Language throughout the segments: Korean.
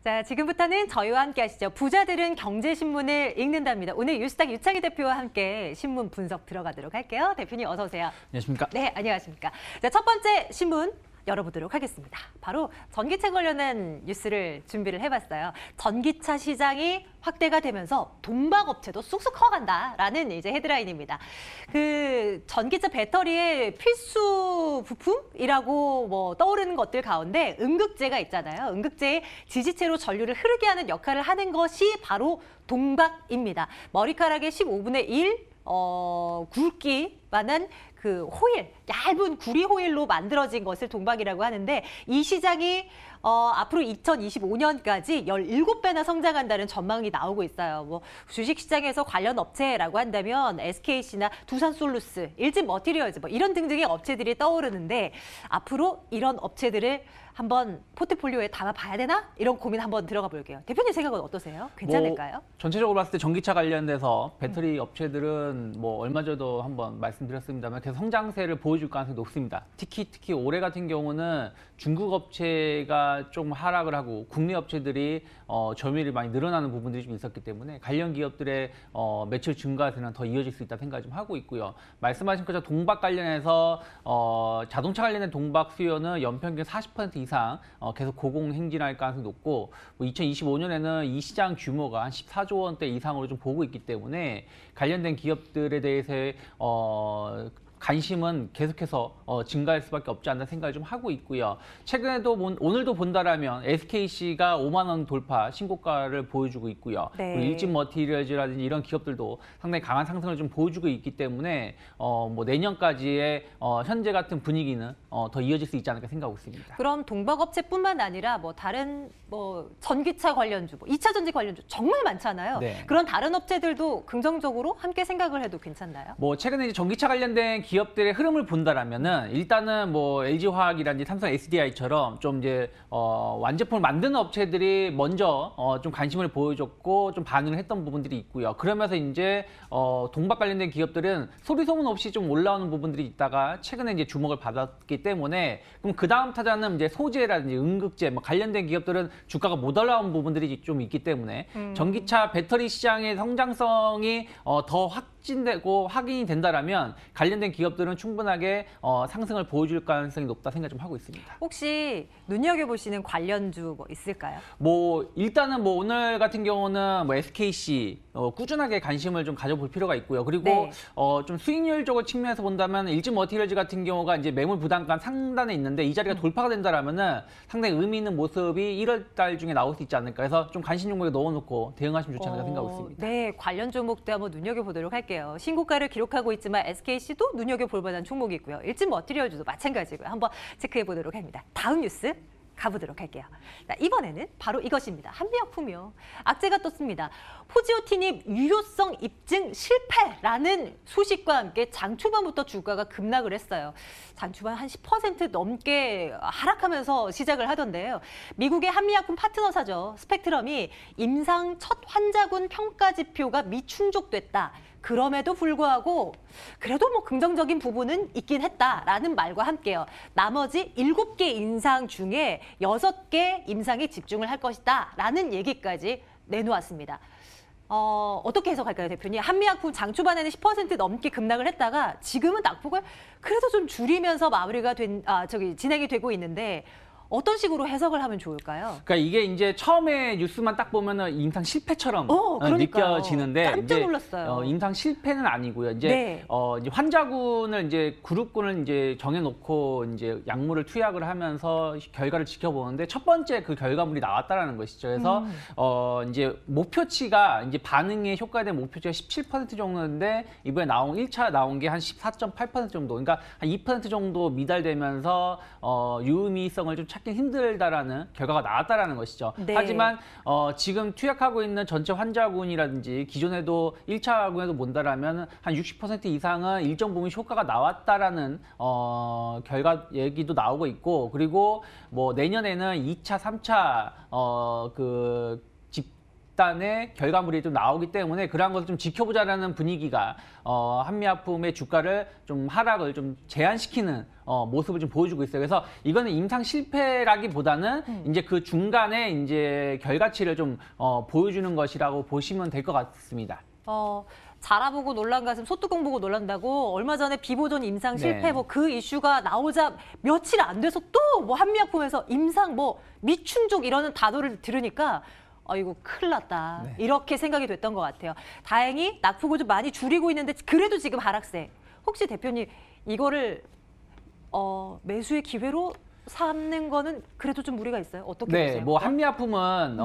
자, 지금부터는 저희와 함께 하시죠. 부자들은 경제신문을 읽는답니다. 오늘 뉴스닥 유창희 대표와 함께 신문 분석 들어가도록 할게요. 대표님 어서 오세요. 안녕하십니까? 네, 안녕하십니까. 자, 첫 번째 신문 열어보도록 하겠습니다. 바로 전기차 관련한 뉴스를 준비를 해봤어요. 전기차 시장이 확대가 되면서 동박업체도 쑥쑥 커간다라는 이제 헤드라인입니다. 그 전기차 배터리의 필수 부품이라고 뭐 떠오르는 것들 가운데 음극재가 있잖아요. 음극재의 지지체로 전류를 흐르게 하는 역할을 하는 것이 바로 동박입니다. 머리카락의 15분의 1 굵기만한 그 호일, 얇은 구리 호일로 만들어진 것을 동박이라고 하는데 이 시장이 앞으로 2025년까지 17배나 성장한다는 전망이 나오고 있어요. 뭐 주식시장에서 관련 업체라고 한다면 SKC나 두산솔루스, 일진머티리얼즈 뭐 이런 등등의 업체들이 떠오르는데 앞으로 이런 업체들을 한번 포트폴리오에 담아봐야 되나? 이런 고민 한번 들어가 볼게요. 대표님 생각은 어떠세요? 괜찮을까요? 전체적으로 봤을 때 전기차 관련돼서 배터리 업체들은 뭐 얼마 전에도 한번 말씀드렸습니다만 계속 성장세를 보여줄 가능성이 높습니다. 특히 올해 같은 경우는 중국 업체가 좀 하락을 하고 국내 업체들이 점유율이 많이 늘어나는 부분들이 좀 있었기 때문에 관련 기업들의 매출 증가세는 더 이어질 수 있다 생각을 좀 하고 있고요. 말씀하신 것처럼 동박 관련해서 자동차 관련된 동박 수요는 연평균 40% 이상 계속 고공행진할 가능성이 높고 2025년에는 이 시장 규모가 한 14조 원대 이상으로 좀 보고 있기 때문에 관련된 기업들에 대해서의 관심은 계속해서 증가할 수밖에 없지 않나 생각을 좀 하고 있고요. 최근에도 오늘도 본다라면 SKC가 5만 원 돌파 신고가를 보여주고 있고요. 네. 그리고 일진머티리얼즈라든지 이런 기업들도 상당히 강한 상승을 좀 보여주고 있기 때문에 뭐 내년까지의 현재 같은 분위기는 더 이어질 수 있지 않을까 생각하고 있습니다. 그럼 동박업체뿐만 아니라 뭐 다른 뭐 전기차 관련주, 뭐 2차 전지 관련주 정말 많잖아요. 네. 그런 다른 업체들도 긍정적으로 함께 생각을 해도 괜찮나요? 뭐 최근에 이제 전기차 관련된 기업들의 흐름을 본다라면은 일단은 뭐 LG화학이라든지 삼성 SDI처럼 좀 이제 완제품을 만드는 업체들이 먼저 좀 관심을 보여줬고 좀 반응을 했던 부분들이 있고요. 그러면서 이제 동박 관련된 기업들은 소리 소문 없이 좀 올라오는 부분들이 있다가 최근에 이제 주목을 받았기 때문에 그럼 그 다음 타자는 이제 소재라든지 음극재 뭐 관련된 기업들은 주가가 못 올라온 부분들이 좀 있기 때문에 전기차 배터리 시장의 성장성이 더 확진되고 확인이 된다라면 관련된 기업들은 충분하게 상승을 보여줄 가능성이 높다 생각 좀 하고 있습니다. 혹시 눈여겨보시는 관련주 뭐 있을까요? 뭐 일단은 뭐 오늘 같은 경우는 뭐 SKC 꾸준하게 관심을 좀 가져볼 필요가 있고요. 그리고 네. 좀 수익률적인 측면에서 본다면 일진머티리얼즈 같은 경우가 이제 매물 부담감 상단에 있는데 이 자리가 돌파가 된다라면은 상당히 의미 있는 모습이 1월 달 중에 나올 수 있지 않을까 해서 좀 관심 종목에 넣어놓고 대응하시면 좋지 않을까 생각하고 있습니다. 네, 관련 종목도 한번 눈여겨보도록 할게요. 신고가를 기록하고 있지만 SKC도 눈여겨볼 만한 종목이 있고요. 일진머티리얼즈도 마찬가지고요. 한번 체크해보도록 합니다. 다음 뉴스 가보도록 할게요. 자, 이번에는 바로 이것입니다. 한미약품이요. 악재가 떴습니다. 포지오티닙 유효성 입증 실패라는 소식과 함께 장 초반부터 주가가 급락을 했어요. 장 초반 한 10% 넘게 하락하면서 시작을 하던데요. 미국의 한미약품 파트너사죠. 스펙트럼이 임상 첫 환자군 평가 지표가 미충족됐다. 그럼에도 불구하고 그래도 뭐 긍정적인 부분은 있긴 했다라는 말과 함께요. 나머지 7개 임상 중에 6개 임상에 집중을 할 것이다 라는 얘기까지 내놓았습니다. 어떻게 해석할까요, 대표님? 한미약품 장 초반에는 10% 넘게 급락을 했다가 지금은 낙폭을 그래도 좀 줄이면서 마무리가 진행이 되고 있는데 어떤 식으로 해석을 하면 좋을까요? 그러니까 이게 이제 처음에 뉴스만 딱 보면은 임상 실패처럼 느껴지는데 깜짝 놀랐어요. 임상 실패는 아니고요. 이제 네. 이제 환자군을 이제 그룹군을 이제 정해놓고 이제 약물을 투약을 하면서 결과를 지켜보는데 첫 번째 그 결과물이 나왔다라는 것이죠. 그래서 이제 목표치가 이제 반응에 효과에 대한 목표치가 17% 정도인데 이번에 1차 나온 게 한 14.8% 정도. 그러니까 한 2% 정도 미달되면서 유의미성을 좀 찾기 힘들다라는 결과가 나왔다라는 것이죠. 네. 하지만 지금 투약하고 있는 전체 환자군이라든지 기존에도 1차군에도 본다라면 한 60% 이상은 일정 부분 효과가 나왔다라는 결과 얘기도 나오고 있고 그리고 뭐 내년에는 2차, 3차 집단의 결과물이 좀 나오기 때문에 그러한 것을 좀 지켜보자라는 분위기가 한미약품의 주가를 좀 하락을 좀 제한시키는 모습을 좀 보여주고 있어요. 그래서 이거는 임상 실패라기보다는 이제 그 중간에 이제 결과치를 좀 보여주는 것이라고 보시면 될 것 같습니다. 자라보고 놀란 가슴 소뚜껑 보고 놀란다고 얼마 전에 비보존 임상 실패 네. 뭐 그 이슈가 나오자 며칠 안 돼서 또 뭐 한미약품에서 임상 뭐 미충족 이러는 단어를 들으니까 이거 큰일 났다. 네. 이렇게 생각이 됐던 것 같아요. 다행히 낙폭을 좀 많이 줄이고 있는데 그래도 지금 하락세. 혹시 대표님 이거를 매수의 기회로 삼는 거는 그래도 좀 무리가 있어요? 어떻게 네, 보세요? 뭐 한미약품은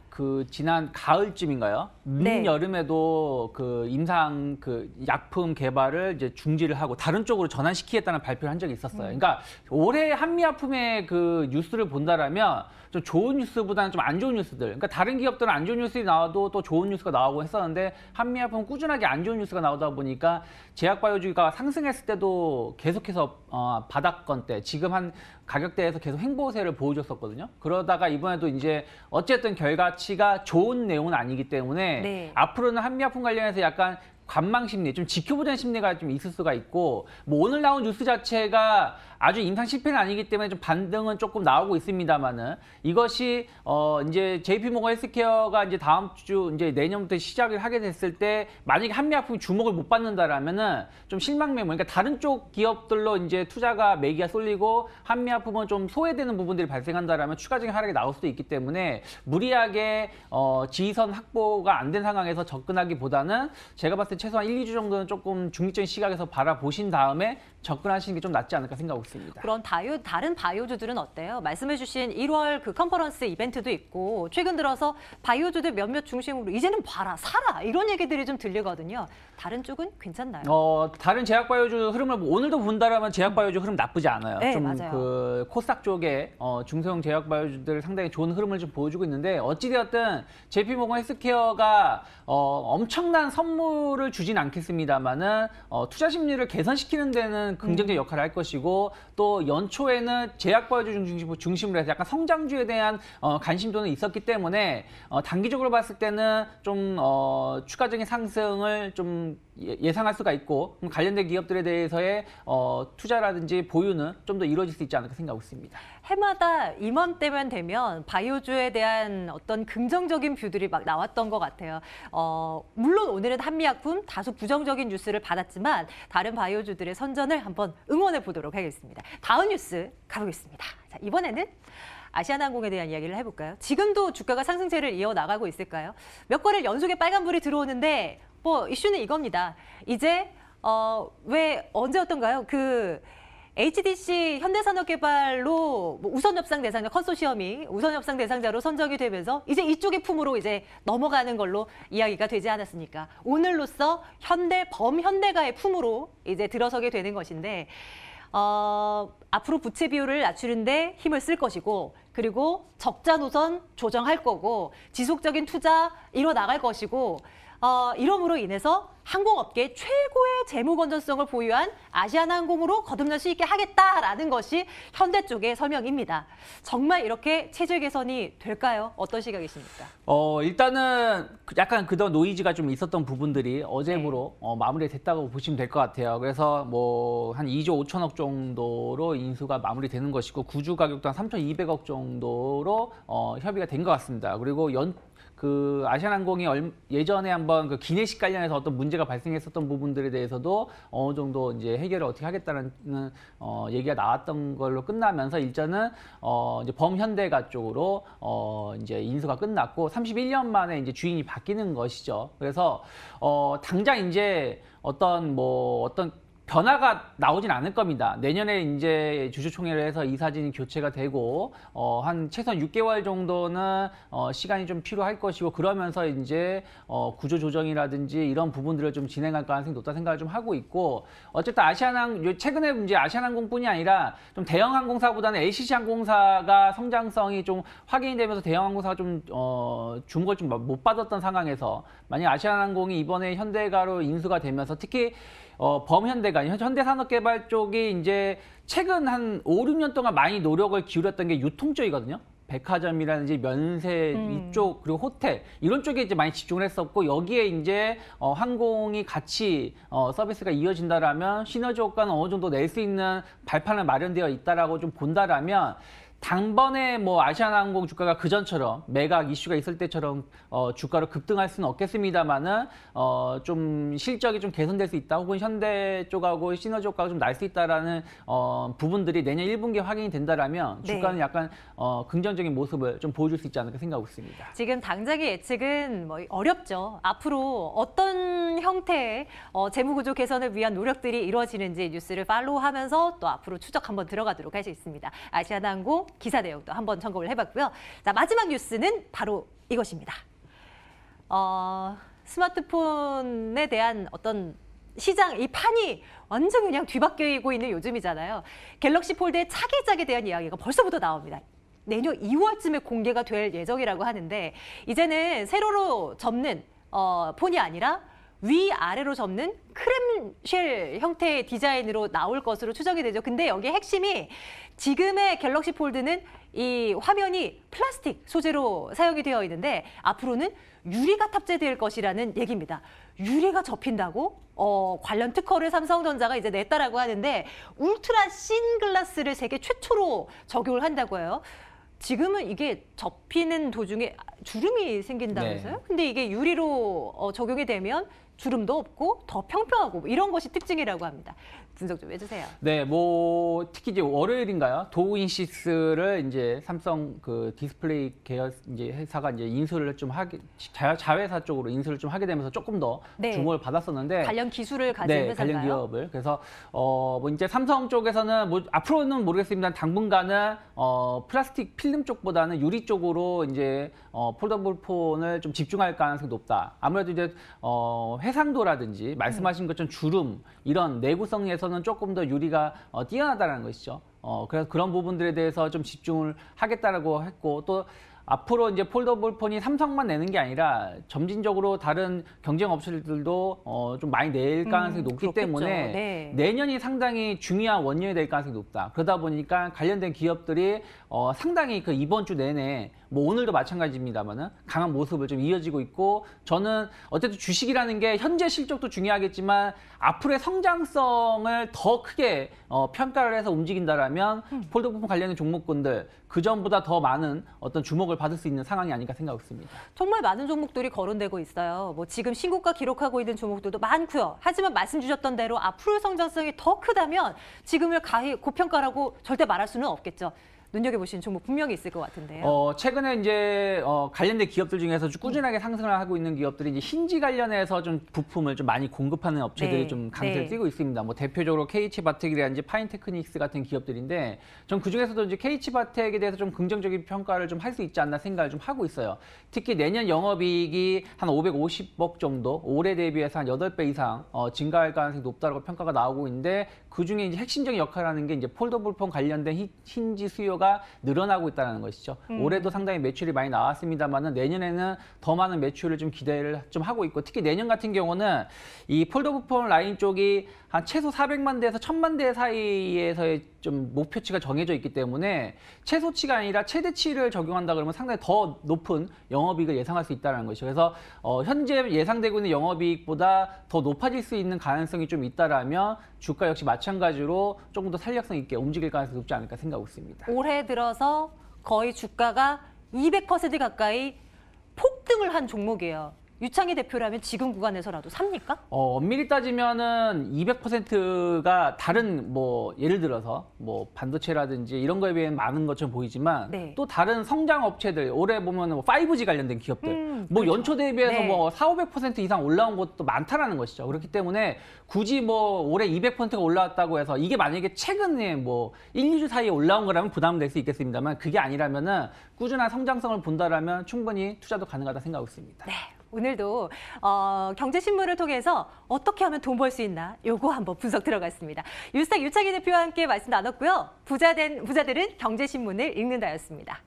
그 지난 가을쯤인가요? 네. 여름에도 그 임상 그 약품 개발을 이제 중지를 하고 다른 쪽으로 전환시키겠다는 발표를 한 적이 있었어요. 그러니까 올해 한미약품의 그 뉴스를 본다라면 좀 좋은 뉴스보다는 좀 안 좋은 뉴스들. 그러니까 다른 기업들은 안 좋은 뉴스들이 나와도 또 좋은 뉴스가 나오고 했었는데 한미약품은 꾸준하게 안 좋은 뉴스가 나오다 보니까 제약바이오주가 상승했을 때도 계속해서 바닥권대 지금 한 가격대에서 계속 횡보세를 보여줬었거든요. 그러다가 이번에도 이제 어쨌든 결과치가 좋은 내용은 아니기 때문에 네. 앞으로는 한미약품 관련해서 약간 관망 심리, 좀 지켜보자는 심리가 좀 있을 수가 있고, 뭐 오늘 나온 뉴스 자체가 아주 임상 실패는 아니기 때문에 좀 반등은 조금 나오고 있습니다만은 이것이 이제 JP모건 헬스케어가 이제 다음 주 이제 내년부터 시작을 하게 됐을 때 만약에 한미약품이 주목을 못 받는다라면은 좀 실망 매물, 그러니까 다른 쪽 기업들로 이제 투자가 매기가 쏠리고 한미약품은 좀 소외되는 부분들이 발생한다라면 추가적인 하락이 나올 수도 있기 때문에 무리하게 지위선 확보가 안 된 상황에서 접근하기보다는 제가 봤을 때 최소한 1, 2주 정도는 조금 중립적인 시각에서 바라보신 다음에 접근하시는 게 좀 낫지 않을까 생각하고 있습니다. 그런 다른 바이오주들은 어때요? 말씀해주신 1월 그 컨퍼런스 이벤트도 있고 최근 들어서 바이오주들 몇몇 중심으로 이제는 봐라, 사라 이런 얘기들이 좀 들리거든요. 다른 쪽은 괜찮나요? 다른 제약바이오주 흐름을 오늘도 본다라면 제약바이오주 흐름 나쁘지 않아요. 네, 좀 맞아요. 그 코스닥 쪽에 중소형 제약바이오주들 상당히 좋은 흐름을 좀 보여주고 있는데 어찌되었든 JP모건 헬스케어가 엄청난 선물을 주진 않겠습니다만은 투자 심리를 개선시키는 데는 긍정적 역할을 할 것이고 또 연초에는 제약바이오주 중심으로 해서 약간 성장주에 대한 관심도는 있었기 때문에 단기적으로 봤을 때는 좀 추가적인 상승을 좀 예상할 수가 있고 관련된 기업들에 대해서의 투자라든지 보유는 좀 더 이루어질 수 있지 않을까 생각하고 있습니다. 해마다 이맘때만 되면 바이오주에 대한 어떤 긍정적인 뷰들이 막 나왔던 것 같아요. 물론 오늘은 한미약품 다소 부정적인 뉴스를 받았지만 다른 바이오주들의 선전을 한번 응원해 보도록 하겠습니다. 다음 뉴스 가보겠습니다. 자, 이번에는 아시아나항공에 대한 이야기를 해볼까요? 지금도 주가가 상승세를 이어나가고 있을까요? 몇 거래일 연속에 빨간불이 들어오는데 뭐 이슈는 이겁니다. 이제 왜 언제였던가요? 그 HDC 현대산업개발로 뭐 우선협상 대상자 컨소시엄이 우선협상 대상자로 선정이 되면서 이제 이쪽의 품으로 이제 넘어가는 걸로 이야기가 되지 않았습니까? 오늘로써 범현대가의 품으로 이제 들어서게 되는 것인데 앞으로 부채 비율을 낮추는데 힘을 쓸 것이고 그리고 적자 노선 조정할 거고 지속적인 투자 이뤄나갈 것이고 이러므로 인해서 항공업계 최고의 재무 건전성을 보유한 아시아나항공으로 거듭날 수 있게 하겠다라는 것이 현대 쪽의 설명입니다. 정말 이렇게 체질 개선이 될까요? 어떤 시각이십니까? 일단은 약간 그동안 노이즈가 좀 있었던 부분들이 어제부로 마무리됐다고 보시면 될 것 같아요. 그래서 뭐 한 2조 5천억 정도로 인수가 마무리되는 것이고 구주 가격도 한 3,200억 정도로 협의가 된 것 같습니다. 그리고 그 아시아나항공이 예전에 한번 그 기내식 관련해서 어떤 문제가 발생했었던 부분들에 대해서도 어느 정도 이제 해결을 어떻게 하겠다는 얘기가 나왔던 걸로 끝나면서 일단은 이제 범현대가 쪽으로 이제 인수가 끝났고 31년 만에 이제 주인이 바뀌는 것이죠. 그래서 당장 이제 어떤 변화가 나오진 않을 겁니다. 내년에 이제 주주총회를 해서 이사진이 교체가 되고 한 최소한 6개월 정도는 시간이 좀 필요할 것이고 그러면서 이제 구조 조정이라든지 이런 부분들을 좀 진행할 가능성이 높다 생각을 좀 하고 있고 어쨌든 최근에 이제 아시아나항공뿐이 아니라 좀 대형 항공사보다는 LCC 항공사가 성장성이 좀 확인이 되면서 대형 항공사가 좀 주목을 좀 못 받았던 상황에서 만약 아시아나항공이 이번에 현대가로 인수가 되면서 특히 범현대가 현대산업개발 쪽이 이제 최근 한 5, 6년 동안 많이 노력을 기울였던 게 유통 쪽이거든요. 백화점이라든지 면세 이쪽 그리고 호텔 이런 쪽에 이제 많이 집중을 했었고 여기에 이제 항공이 같이 서비스가 이어진다라면 시너지 효과는 어느 정도 낼 수 있는 발판을 마련되어 있다라고 좀 본다라면 단번에 뭐 아시아나항공 주가가 그전처럼 매각 이슈가 있을 때처럼 주가로 급등할 수는 없겠습니다만은 좀 실적이 좀 개선될 수 있다 혹은 현대 쪽하고 시너지 효과가 좀 날 수 있다라는 부분들이 내년 1분기에 확인이 된다라면 주가는 네. 약간 긍정적인 모습을 좀 보여줄 수 있지 않을까 생각하고 있습니다. 지금 당장의 예측은 뭐 어렵죠. 앞으로 어떤 형태의 재무구조 개선을 위한 노력들이 이루어지는지 뉴스를 팔로우하면서 또 앞으로 추적 한번 들어가도록 할 수 있습니다. 아시아나항공 기사 내용도 한번 점검을 해봤고요. 자, 마지막 뉴스는 바로 이것입니다. 스마트폰에 대한 어떤 시장, 이 판이 완전 그냥 뒤바뀌고 있는 요즘이잖아요. 갤럭시 폴드의 차기작에 대한 이야기가 벌써부터 나옵니다. 내년 2월쯤에 공개가 될 예정이라고 하는데 이제는 세로로 접는 폰이 아니라 위아래로 접는 크램쉘 형태의 디자인으로 나올 것으로 추정이 되죠. 근데 여기에 핵심이 지금의 갤럭시 폴드는 이 화면이 플라스틱 소재로 사용이 되어 있는데 앞으로는 유리가 탑재될 것이라는 얘기입니다. 유리가 접힌다고? 관련 특허를 삼성전자가 이제 냈다라고 하는데 울트라 씬 글라스를 세계 최초로 적용을 한다고 해요. 지금은 이게 접히는 도중에 주름이 생긴다면서요? 네. 근데 이게 유리로 적용이 되면 주름도 없고 더 평평하고 뭐 이런 것이 특징이라고 합니다. 분석 좀 해주세요. 네, 뭐 특히 이제 월요일인가요? 도우인시스를 이제 삼성 그 디스플레이 계열 이제 회사가 이제 인수를 좀 하게 자회사 쪽으로 인수를 좀 하게 되면서 조금 더 네. 주목을 받았었는데 관련 기술을 가진 네, 회사인가요? 관련 기업을 그래서 뭐 이제 삼성 쪽에서는 뭐 앞으로는 모르겠습니다. 당분간은 플라스틱 필름 쪽보다는 유리 쪽으로 이제 폴더블 폰을 좀 집중할 가능성이 높다. 아무래도 이제 해상도라든지 말씀하신 것처럼 주름 이런 내구성에서는 조금 더 유리가 뛰어나다는 것이죠. 그래서 그런 부분들에 대해서 좀 집중을 하겠다라고 했고 또 앞으로 이제 폴더블 폰이 삼성만 내는 게 아니라 점진적으로 다른 경쟁 업체들도 좀 많이 낼 가능성이 높기 그렇겠죠. 때문에 네. 내년이 상당히 중요한 원년이 될 가능성이 높다. 그러다 보니까 관련된 기업들이 상당히 그 이번 주 내내 뭐 오늘도 마찬가지입니다만은 강한 모습을 좀 이어지고 있고 저는 어쨌든 주식이라는 게 현재 실적도 중요하겠지만 앞으로의 성장성을 더 크게 평가를 해서 움직인다라면 폴더폰 관련된 종목군들 그 전보다 더 많은 어떤 주목을 받을 수 있는 상황이 아닌가 생각하고 있습니다. 정말 많은 종목들이 거론되고 있어요. 뭐 지금 신고가 기록하고 있는 종목들도 많고요. 하지만 말씀 주셨던 대로 앞으로의 성장성이 더 크다면 지금을 가히 고평가라고 절대 말할 수는 없겠죠. 눈여겨보시는 종목 분명히 있을 것 같은데요. 최근에 이제 관련된 기업들 중에서 좀 꾸준하게 상승을 하고 있는 기업들이 이제 힌지 관련해서 좀 부품을 좀 많이 공급하는 업체들이 네. 좀 강세를 네. 띠고 있습니다. 뭐 대표적으로 KH바텍이라든지 파인테크닉스 같은 기업들인데 전 그 중에서도 이제 KH바텍에 대해서 좀 긍정적인 평가를 좀 할 수 있지 않나 생각을 좀 하고 있어요. 특히 내년 영업이익이 한 550억 정도, 올해 대비해서 한 8배 이상 증가할 가능성이 높다고 평가가 나오고 있는데 그 중에 이제 핵심적인 역할을 하는 게 이제 폴더블폰 관련된 힌지 수요가 늘어나고 있다는 것이죠. 올해도 상당히 매출이 많이 나왔습니다만은 내년에는 더 많은 매출을 좀 기대를 좀 하고 있고 특히 내년 같은 경우는 이 폴더블폰 라인 쪽이 한 최소 400만 대에서 1000만 대 사이에서의 좀 목표치가 정해져 있기 때문에 최소치가 아니라 최대치를 적용한다 그러면 상당히 더 높은 영업이익을 예상할 수 있다는 것이죠. 그래서 현재 예상되고 있는 영업이익보다 더 높아질 수 있는 가능성이 좀 있다라면 주가 역시 마찬가지로 조금 더 탄력성 있게 움직일 가능성이 높지 않을까 생각하고 있습니다. 올해 들어서 거의 주가가 200% 가까이 폭등을 한 종목이에요. 유창희 대표라면 지금 구간에서라도 삽니까? 엄밀히 따지면은 200%가 다른 뭐 예를 들어서 뭐 반도체라든지 이런 거에 비해 많은 것처럼 보이지만 네. 또 다른 성장 업체들 올해 보면은 뭐 5G 관련된 기업들 뭐 그렇죠. 연초 대비해서 네. 뭐 400~500% 이상 올라온 것도 많다라는 것이죠. 그렇기 때문에 굳이 뭐 올해 200%가 올라왔다고 해서 이게 만약에 최근에 뭐 1, 2주 사이에 올라온 거라면 부담될 수 있겠습니다만 그게 아니라면은 꾸준한 성장성을 본다라면 충분히 투자도 가능하다 생각하고 있습니다. 네. 오늘도 경제신문을 통해서 어떻게 하면 돈 벌 수 있나 요거 한번 분석 들어갔습니다. 유스탁 유창희 대표와 함께 말씀 나눴고요. 부자들은 경제신문을 읽는다였습니다.